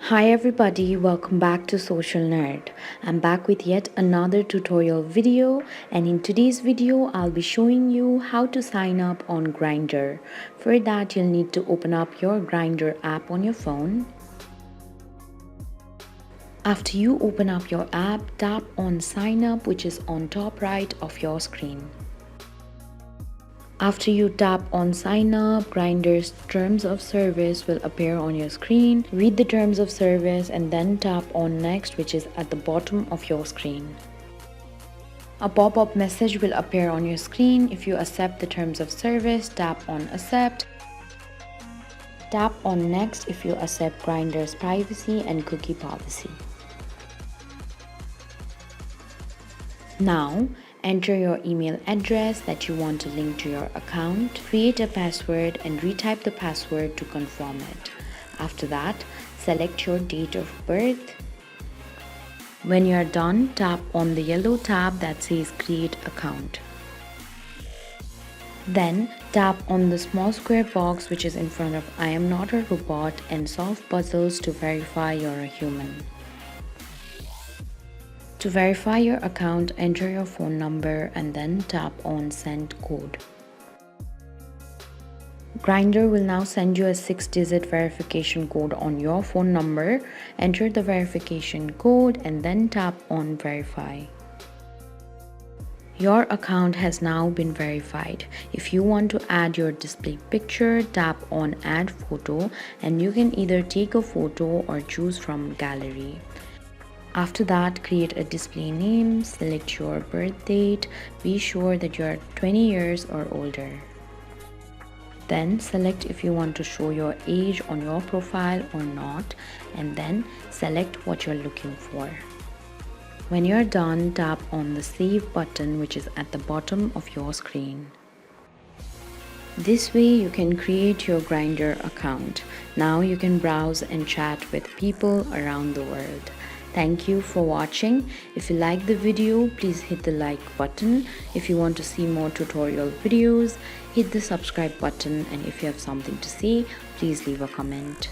Hi everybody, welcome back to Social Nerd. I'm back with yet another tutorial video, and in today's video I'll be showing you how to sign up on Grindr. For that you'll need to open up your Grindr app on your phone. After you open up your app, tap on sign up, which is on top right of your screen. After you tap on sign up, Grindr's terms of service will appear on your screen. Read the terms of service and then tap on next, which is at the bottom of your screen. A pop-up message will appear on your screen. If you accept the terms of service, tap on accept. Tap on next if you accept Grindr's privacy and cookie policy. Now, enter your email address that you want to link to your account, create a password and retype the password to confirm it. After that, select your date of birth. When you are done, tap on the yellow tab that says Create Account. Then, tap on the small square box which is in front of I am not a robot and solve puzzles to verify you're a human. To verify your account, enter your phone number and then tap on Send Code. Grindr will now send you a 6-digit verification code on your phone number. Enter the verification code and then tap on Verify. Your account has now been verified. If you want to add your display picture, tap on Add Photo and you can either take a photo or choose from Gallery. After that, create a display name, select your birth date, be sure that you are 20 years or older. Then select if you want to show your age on your profile or not, and then select what you're looking for. When you're done, tap on the Save button which is at the bottom of your screen. This way you can create your Grindr account. Now you can browse and chat with people around the world. Thank you for watching. If you like the video, please hit the like button. If you want to see more tutorial videos, hit the subscribe button, and if you have something to say, please leave a comment.